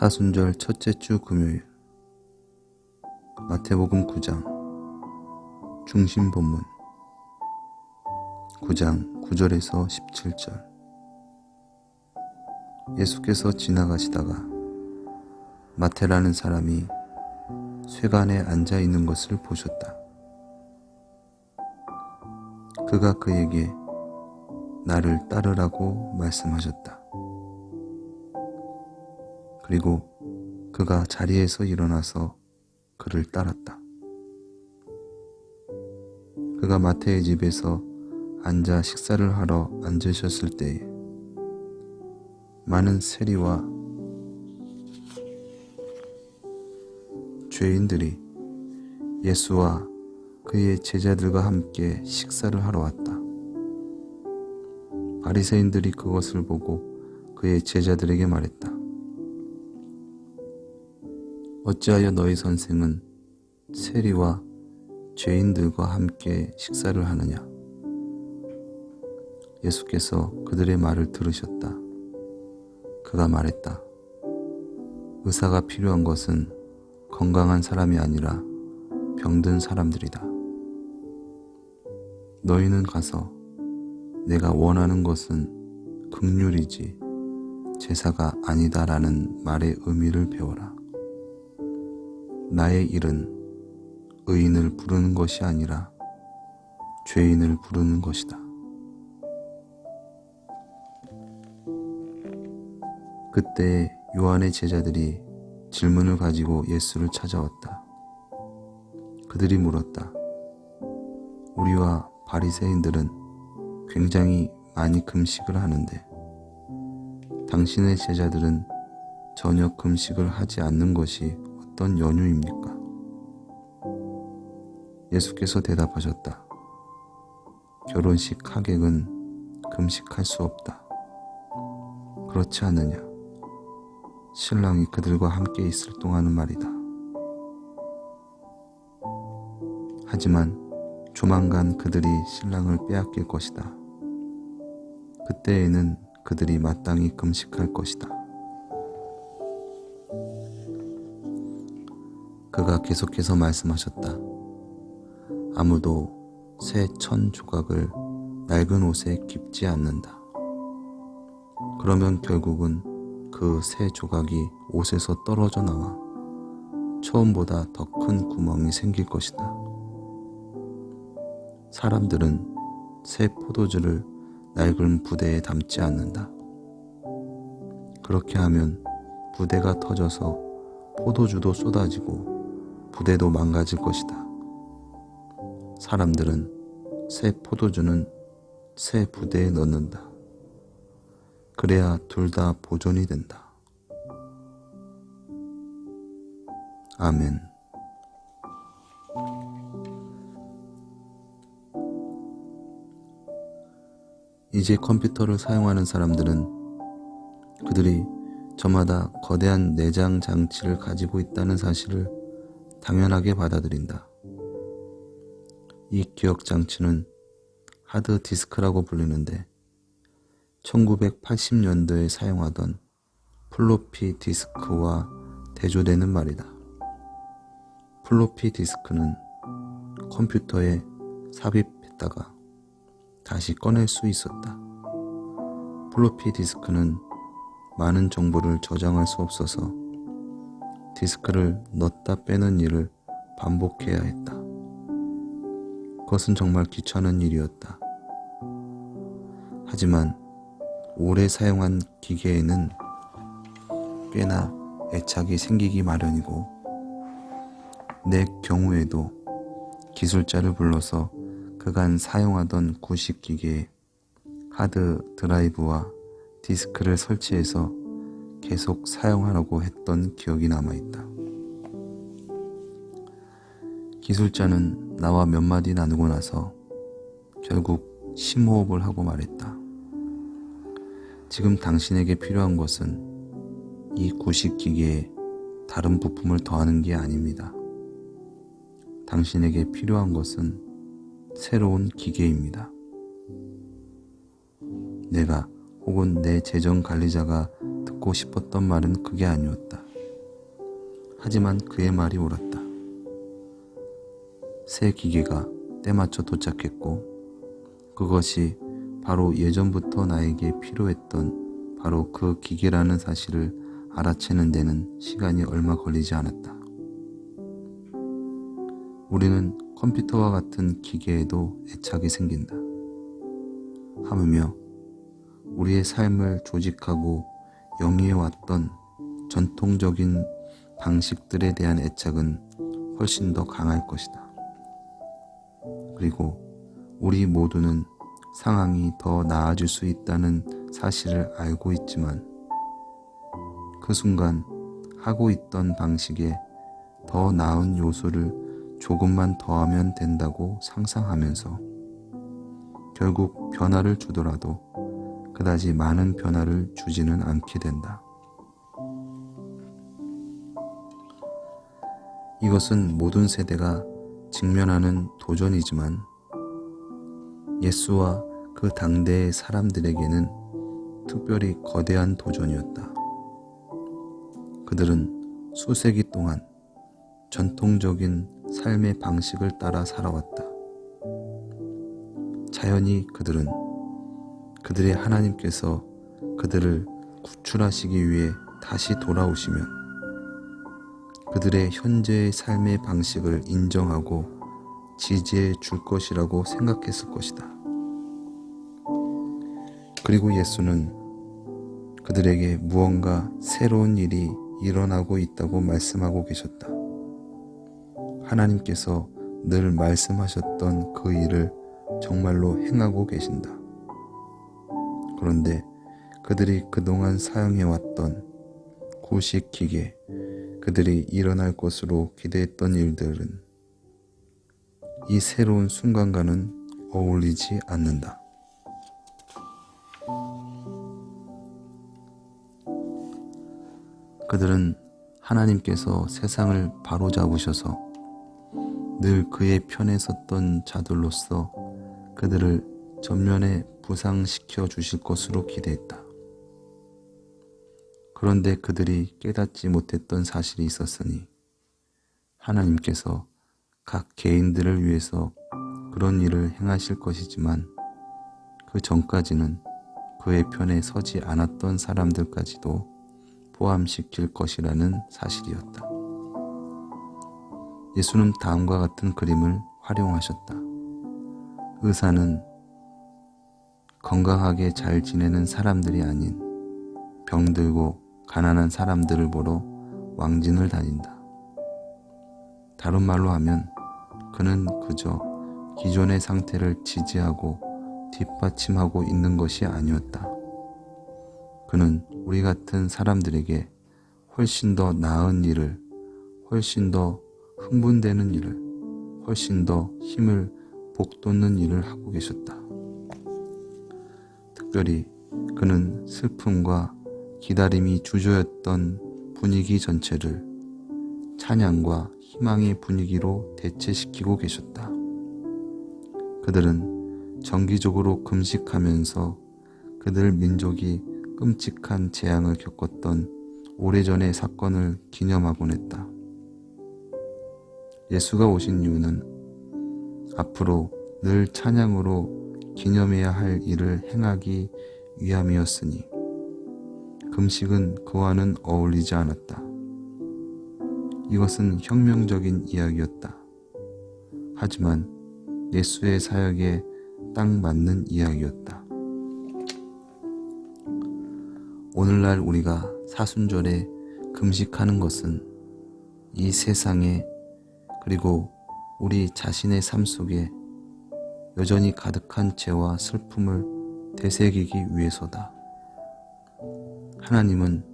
사순절 첫째 주 금요일 마태복음 9장 중심 본문 9장 9절에서 17절. 예수께서 지나가시다가 마태라는 사람이 쇠관에 앉아 있는 것을 보셨다. 그가 그에게 나를 따르라고 말씀하셨다. 그리고 그가 자리에서 일어나서 그를 따랐다. 그가 마태의 집에서 앉아 식사를 하러 앉으셨을 때에 많은 세리와 죄인들이 예수와 그의 제자들과 함께 식사를 하러 왔다. 바리새인들이 그것을 보고 그의 제자들에게 말했다. 어찌하여 너희 선생은 세리와 죄인들과 함께 식사를 하느냐? 예수께서 그들의 말을 들으셨다. 그가 말했다. 의사가 필요한 것은 건강한 사람이 아니라 병든 사람들이다. 너희는 가서 내가 원하는 것은 긍휼이지 제사가 아니다라는 말의 의미를 배워라. 나의 일은 의인을 부르는 것이 아니라 죄인을 부르는 것이다. 그때 요한의 제자들이 질문을 가지고 예수를 찾아왔다. 그들이 물었다. 우리와 바리새인들은 굉장히 많이 금식을 하는데 당신의 제자들은 전혀 금식을 하지 않는 것이 어떤 연유입니까? 예수께서 대답하셨다. 결혼식 하객은 금식할 수 없다. 그렇지 않느냐? 신랑이 그들과 함께 있을 동안은 말이다. 하지만 조만간 그들이 신랑을 빼앗길 것이다. 그때에는 그들이 마땅히 금식할 것이다. 그가 계속해서 말씀하셨다. 아무도 새 천 조각을 낡은 옷에 깁지 않는다. 그러면 결국은 그 새 조각이 옷에서 떨어져 나와 처음보다 더 큰 구멍이 생길 것이다. 사람들은 새 포도주를 낡은 부대에 담지 않는다. 그렇게 하면 부대가 터져서 포도주도 쏟아지고 부대도 망가질 것이다. 사람들은 새 포도주는 새 부대에 넣는다. 그래야 둘 다 보존이 된다. 아멘. 이제 컴퓨터를 사용하는 사람들은 그들이 저마다 거대한 내장 장치를 가지고 있다는 사실을 당연하게 받아들인다. 이 기억 장치는 하드 디스크라고 불리는데 1980년도에 사용하던 플로피 디스크와 대조되는 말이다. 플로피 디스크는 컴퓨터에 삽입했다가 다시 꺼낼 수 있었다. 플로피 디스크는 많은 정보를 저장할 수 없어서 디스크를 넣었다 빼는 일을 반복해야 했다. 그것은 정말 귀찮은 일이었다. 하지만 오래 사용한 기계에는 꽤나 애착이 생기기 마련이고 내 경우에도 기술자를 불러서 그간 사용하던 구식 기계에 하드 드라이브와 디스크를 설치해서 계속 사용하려고 했던 기억이 남아있다. 기술자는 나와 몇 마디 나누고 나서 결국 심호흡을 하고 말했다. 지금 당신에게 필요한 것은 이 구식 기계에 다른 부품을 더하는 게 아닙니다. 당신에게 필요한 것은 새로운 기계입니다. 내가 혹은 내 재정 관리자가 듣고 싶었던 말은 그게 아니었다. 하지만 그의 말이 옳았다. 새 기계가 때맞춰 도착했고 그것이 바로 예전부터 나에게 필요했던 바로 그 기계라는 사실을 알아채는 데는 시간이 얼마 걸리지 않았다. 우리는 컴퓨터와 같은 기계에도 애착이 생긴다. 하물며 우리의 삶을 조직하고 영위해왔던 전통적인 방식들에 대한 애착은 훨씬 더 강할 것이다. 그리고 우리 모두는 상황이 더 나아질 수 있다는 사실을 알고 있지만 그 순간 하고 있던 방식에 더 나은 요소를 조금만 더하면 된다고 상상하면서 결국 변화를 주더라도 그다지 많은 변화를 주지는 않게 된다. 이것은 모든 세대가 직면하는 도전이지만 예수와 그 당대의 사람들에게는 특별히 거대한 도전이었다. 그들은 수세기 동안 전통적인 삶의 방식을 따라 살아왔다. 자연히 그들은 그들의 하나님께서 그들을 구출하시기 위해 다시 돌아오시면 그들의 현재의 삶의 방식을 인정하고 지지해 줄 것이라고 생각했을 것이다. 그리고 예수는 그들에게 무언가 새로운 일이 일어나고 있다고 말씀하고 계셨다. 하나님께서 늘 말씀하셨던 그 일을 정말로 행하고 계신다. 그런데 그들이 그동안 사용해왔던 구식 기계, 그들이 일어날 것으로 기대했던 일들은 이 새로운 순간과는 어울리지 않는다. 그들은 하나님께서 세상을 바로잡으셔서 늘 그의 편에 섰던 자들로서 그들을 전면에 부상시켜 주실 것으로 기대했다. 그런데 그들이 깨닫지 못했던 사실이 있었으니 하나님께서 각 개인들을 위해서 그런 일을 행하실 것이지만 그 전까지는 그의 편에 서지 않았던 사람들까지도 포함시킬 것이라는 사실이었다. 예수는 다음과 같은 그림을 활용하셨다. 의사는 건강하게 잘 지내는 사람들이 아닌 병들고 가난한 사람들을 보러 왕진을 다닌다. 다른 말로 하면 그는 그저 기존의 상태를 지지하고 뒷받침하고 있는 것이 아니었다. 그는 우리 같은 사람들에게 훨씬 더 나은 일을, 훨씬 더 흥분되는 일을, 훨씬 더 힘을 북돋는 일을 하고 계셨다. 특별히 그는 슬픔과 기다림이 주저였던 분위기 전체를 찬양과 희망의 분위기로 대체시키고 계셨다. 그들은 정기적으로 금식하면서 그들 민족이 끔찍한 재앙을 겪었던 오래전의 사건을 기념하곤 했다. 예수가 오신 이유는 앞으로 늘 찬양으로 기념해야 할 일을 행하기 위함이었으니 금식은 그와는 어울리지 않았다. 이것은 혁명적인 이야기였다. 하지만 예수의 사역에 딱 맞는 이야기였다. 오늘날 우리가 사순절에 금식하는 것은 이 세상에 그리고 우리 자신의 삶 속에 여전히 가득한 죄와 슬픔을 되새기기 위해서다. 하나님은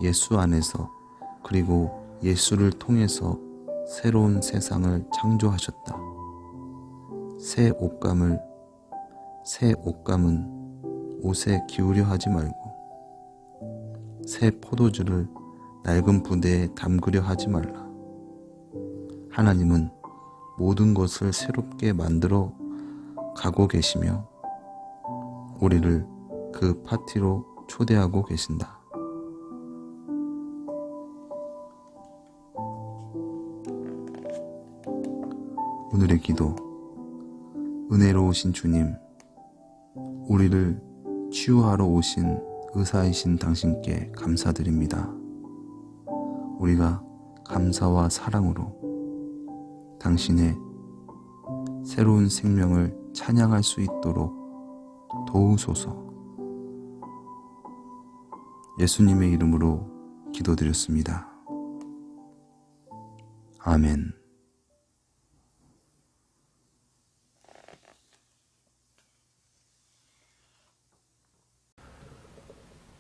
예수 안에서 그리고 예수를 통해서 새로운 세상을 창조하셨다. 새 옷감은 옷에 기우려 하지 말고 새 포도주를 낡은 부대에 담그려 하지 말라. 하나님은 모든 것을 새롭게 만들어 가고 계시며 우리를 그 파티로 초대하고 계신다. 오늘의 기도. 은혜로우신 주님, 우리를 치유하러 오신 의사이신 당신께 감사드립니다. 우리가 감사와 사랑으로 당신의 새로운 생명을 찬양할 수 있도록 도우소서. 예수님의 이름으로 기도드렸습니다. 아멘.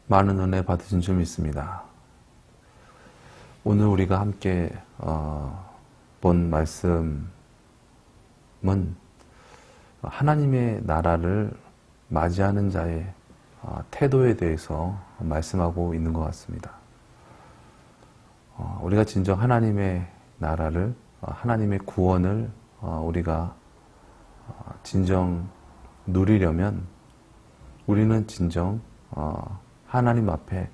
많은 은혜 받으신 줄 믿습니다. 오늘 우리가 함께 본 말씀은 하나님의 나라를 맞이하는 자의 태도에 대해서 말씀하고 있는 것 같습니다. 우리가 진정 하나님의 나라를, 하나님의 구원을 우리가 진정 누리려면 우리는 진정 하나님 앞에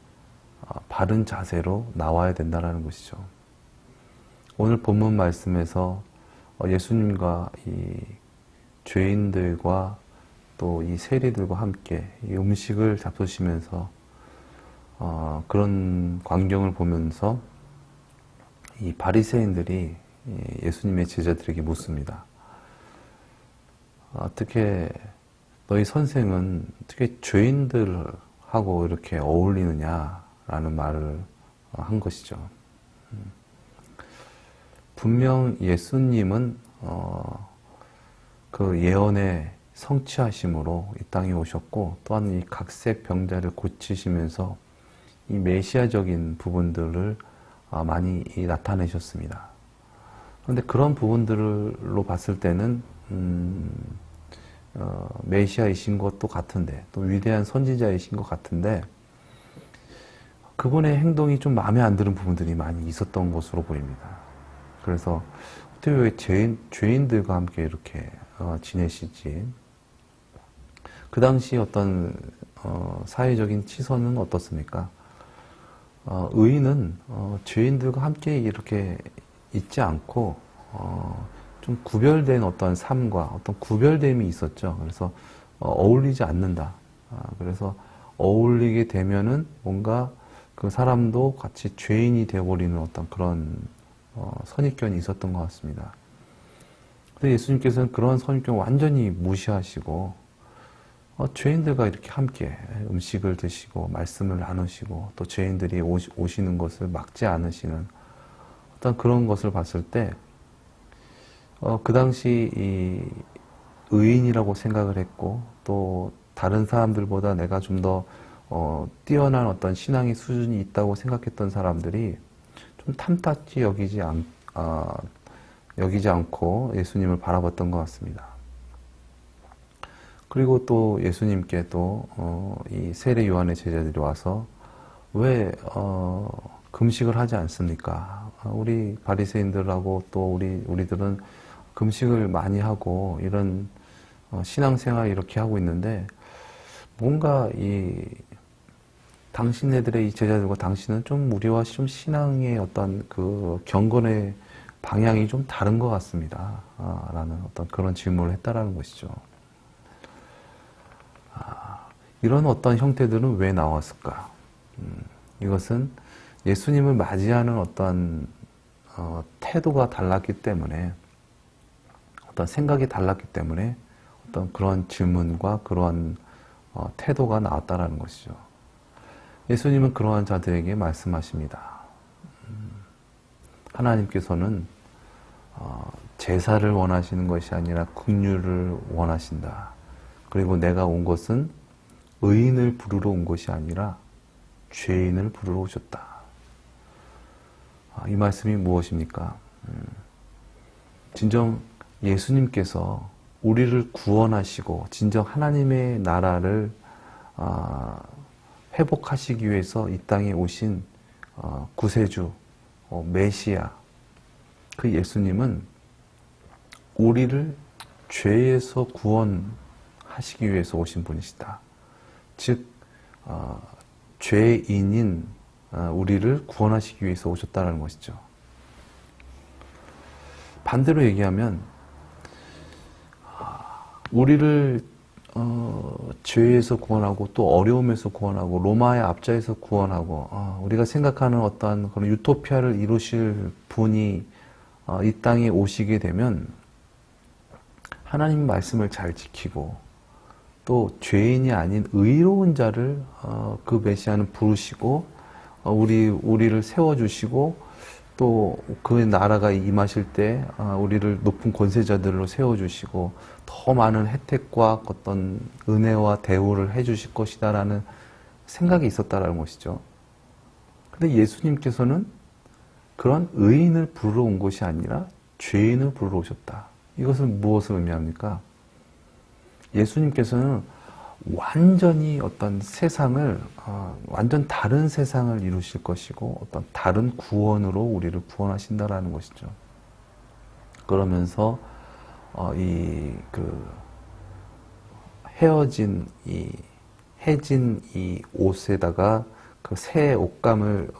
바른 자세로 나와야 된다는 것이죠. 오늘 본문 말씀에서 예수님과 이 죄인들과 또 이 세리들과 함께 이 음식을 잡수시면서 그런 광경을 보면서 이 바리새인들이 예수님의 제자들에게 묻습니다. 어떻게 너희 선생은 어떻게 죄인들하고 이렇게 어울리느냐라는 말을 한 것이죠. 분명 예수님은 그 예언의 성취하심으로 이 땅에 오셨고, 또한 이 각색 병자를 고치시면서 이 메시아적인 부분들을 많이 나타내셨습니다. 그런데 그런 부분들로 봤을 때는 메시아이신 것도 같은데, 또 위대한 선지자이신 것 같은데, 그분의 행동이 좀 마음에 안 드는 부분들이 많이 있었던 것으로 보입니다. 그래서 어떻게 왜 죄인들과 함께 이렇게 지내시지? 그 당시 어떤 사회적인 치서는 어떻습니까? 의인은 죄인들과 함께 이렇게 있지 않고 좀 구별된 어떤 삶과 어떤 구별됨이 있었죠. 그래서 어울리지 않는다. 그래서 어울리게 되면은 뭔가 그 사람도 같이 죄인이 되어버리는 어떤 그런 선입견이 있었던 것 같습니다. 근데 예수님께서는 그런 선입견을 완전히 무시하시고 죄인들과 이렇게 함께 음식을 드시고 말씀을 나누시고 또 죄인들이 오시는 것을 막지 않으시는 어떤 그런 것을 봤을 때 그 당시 이 의인이라고 생각을 했고, 또 다른 사람들보다 내가 좀 더 뛰어난 어떤 신앙의 수준이 있다고 생각했던 사람들이 좀 탐탁지 여기지 않고 예수님을 바라봤던 것 같습니다. 그리고 또 예수님께 또 이 세례 요한의 제자들이 와서 왜 금식을 하지 않습니까? 우리 바리새인들하고 또 우리들은 금식을 많이 하고 이런 신앙생활 이렇게 하고 있는데, 뭔가 이 당신네들의 이 제자들과 당신은 좀 우리와 좀 신앙의 어떤 그 경건의 방향이 좀 다른 것 같습니다. 라는 어떤 그런 질문을 했다라는 것이죠. 이런 어떤 형태들은 왜 나왔을까? 이것은 예수님을 맞이하는 어떤 태도가 달랐기 때문에, 어떤 생각이 달랐기 때문에 어떤 그런 질문과 그러한 태도가 나왔다라는 것이죠. 예수님은 그러한 자들에게 말씀하십니다. 하나님께서는 제사를 원하시는 것이 아니라 긍휼을 원하신다. 그리고 내가 온 것은 의인을 부르러 온 것이 아니라 죄인을 부르러 오셨다. 이 말씀이 무엇입니까? 진정 예수님께서 우리를 구원하시고 진정 하나님의 나라를 회복하시기 위해서 이 땅에 오신 구세주, 메시아, 그 예수님은 우리를 죄에서 구원하시기 위해서 오신 분이시다. 즉 죄인인 우리를 구원하시기 위해서 오셨다는 것이죠. 반대로 얘기하면 우리를 죄에서 구원하고 또 어려움에서 구원하고 로마의 압자에서 구원하고 우리가 생각하는 어떠한 그런 유토피아를 이루실 분이 이 땅에 오시게 되면 하나님 말씀을 잘 지키고 또 죄인이 아닌 의로운 자를 그 메시아는 부르시고 우리를 세워주시고 또 그 나라가 임하실 때 우리를 높은 권세자들로 세워주시고 더 많은 혜택과 어떤 은혜와 대우를 해주실 것이다라는 생각이 있었다라는 것이죠. 근데 예수님께서는 그런 의인을 부르러 온 것이 아니라 죄인을 부르러 오셨다. 이것은 무엇을 의미합니까? 예수님께서는 완전히 어떤 세상을 완전 다른 세상을 이루실 것이고 어떤 다른 구원으로 우리를 구원하신다라는 것이죠. 그러면서 헤어진 해진 이 옷에다가 그 새 옷감을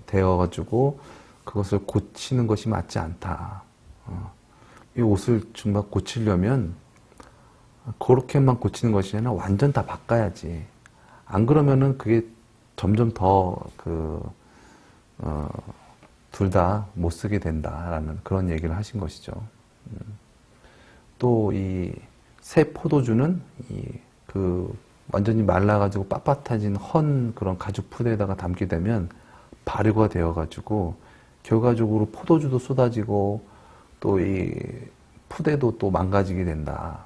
대어가지고 그것을 고치는 것이 맞지 않다. 이 옷을 정말 고치려면 그렇게만 고치는 것이 아니라 완전 다 바꿔야지. 안 그러면은 그게 점점 더 둘 다 못 쓰게 된다라는 그런 얘기를 하신 것이죠. 또 이 새 포도주는 완전히 말라가지고 빳빳해진 헌 그런 가죽 푸대에다가 담게 되면 발효가 되어가지고 결과적으로 포도주도 쏟아지고 또 이 푸대도 또 망가지게 된다.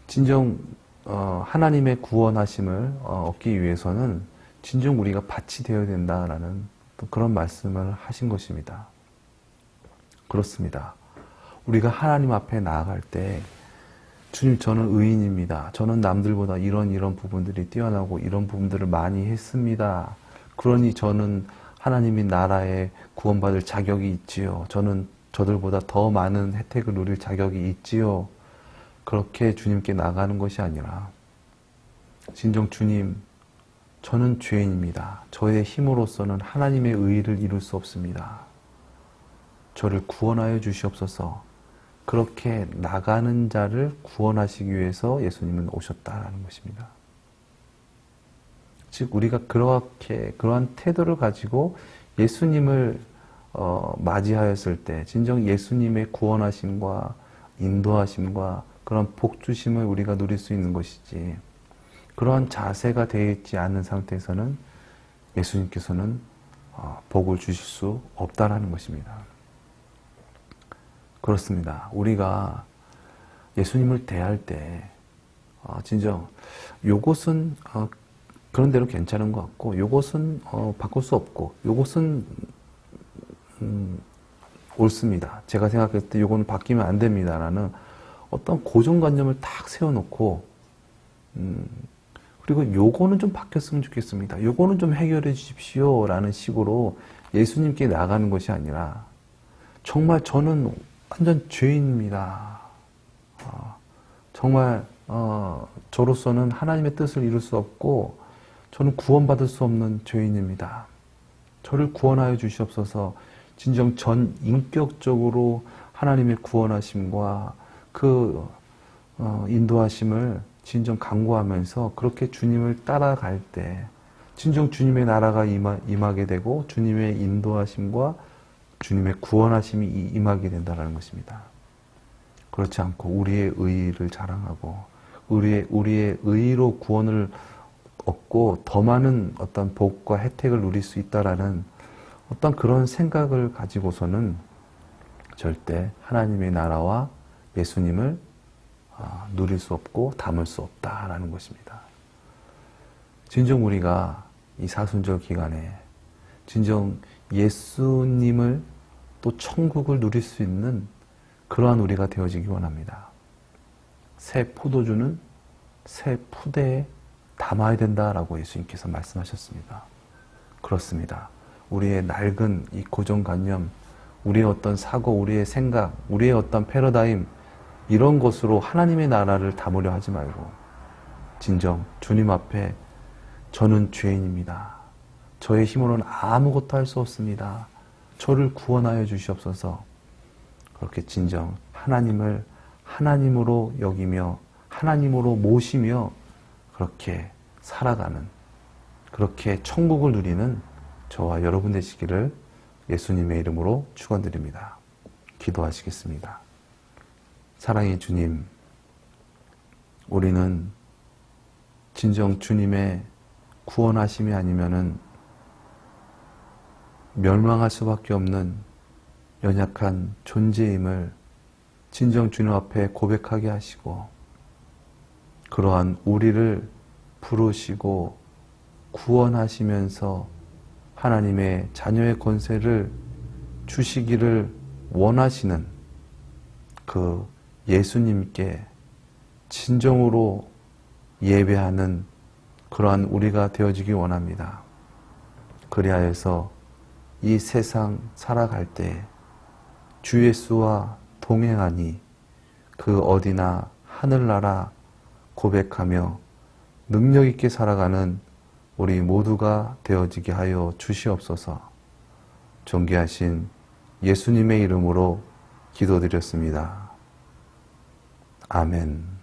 진정 하나님의 구원하심을 얻기 위해서는 진정 우리가 밭이 되어야 된다라는 그런 말씀을 하신 것입니다. 그렇습니다. 우리가 하나님 앞에 나아갈 때 주님 저는 의인입니다. 저는 남들보다 이런 부분들이 뛰어나고 이런 부분들을 많이 했습니다. 그러니 저는 하나님의 나라에 구원받을 자격이 있지요. 저는 저들보다 더 많은 혜택을 누릴 자격이 있지요. 그렇게 주님께 나가는 것이 아니라 진정 주님 저는 죄인입니다. 저의 힘으로서는 하나님의 의의를 이룰 수 없습니다. 저를 구원하여 주시옵소서. 그렇게 나가는 자를 구원하시기 위해서 예수님은 오셨다라는 것입니다. 즉 우리가 그러한 태도를 가지고 예수님을 맞이하였을 때 진정 예수님의 구원하심과 인도하심과 그런 복주심을 우리가 누릴 수 있는 것이지 그러한 자세가 되어 있지 않은 상태에서는 예수님께서는 복을 주실 수 없다라는 것입니다. 그렇습니다. 우리가 예수님을 대할 때 진정 요것은 그런 대로 괜찮은 것 같고 요것은 바꿀 수 없고 요것은 옳습니다. 제가 생각했을 때 요거는 바뀌면 안 됩니다라는 어떤 고정관념을 딱 세워놓고 그리고 요거는 좀 바뀌었으면 좋겠습니다. 요거는 좀 해결해 주십시오 라는 식으로 예수님께 나가는 것이 아니라 정말 저는 완전 죄인입니다. 정말 저로서는 하나님의 뜻을 이룰 수 없고 저는 구원받을 수 없는 죄인입니다. 저를 구원하여 주시옵소서. 진정 전 인격적으로 하나님의 구원하심과 그 인도하심을 진정 간구하면서 그렇게 주님을 따라갈 때 진정 주님의 나라가 임하게 되고 주님의 인도하심과 주님의 구원하심이 임하게 된다는 것입니다. 그렇지 않고 우리의 의의를 자랑하고 우리의 의의로 구원을 얻고 더 많은 어떤 복과 혜택을 누릴 수 있다라는 어떤 그런 생각을 가지고서는 절대 하나님의 나라와 예수님을 누릴 수 없고 담을 수 없다라는 것입니다. 진정 우리가 이 사순절 기간에 진정 예수님을 또 천국을 누릴 수 있는 그러한 우리가 되어지기 원합니다. 새 포도주는 새 푸대에 담아야 된다라고 예수님께서 말씀하셨습니다. 그렇습니다. 우리의 낡은 이 고정관념, 우리의 어떤 사고, 우리의 생각, 우리의 어떤 패러다임 이런 것으로 하나님의 나라를 담으려 하지 말고 진정 주님 앞에 저는 죄인입니다. 저의 힘으로는 아무것도 할 수 없습니다. 저를 구원하여 주시옵소서. 그렇게 진정 하나님을 하나님으로 여기며 하나님으로 모시며 그렇게 살아가는, 그렇게 천국을 누리는 저와 여러분 되시기를 예수님의 이름으로 축원드립니다. 기도하시겠습니다. 사랑의 주님, 우리는 진정 주님의 구원하심이 아니면은 멸망할 수밖에 없는 연약한 존재임을 진정 주님 앞에 고백하게 하시고, 그러한 우리를 부르시고 구원하시면서 하나님의 자녀의 권세를 주시기를 원하시는 그 예수님께 진정으로 예배하는 그러한 우리가 되어지기 원합니다. 그리하여서 이 세상 살아갈 때 주 예수와 동행하니 그 어디나 하늘나라 고백하며 능력 있게 살아가는 우리 모두가 되어지게 하여 주시옵소서. 존귀하신 예수님의 이름으로 기도드렸습니다. 아멘.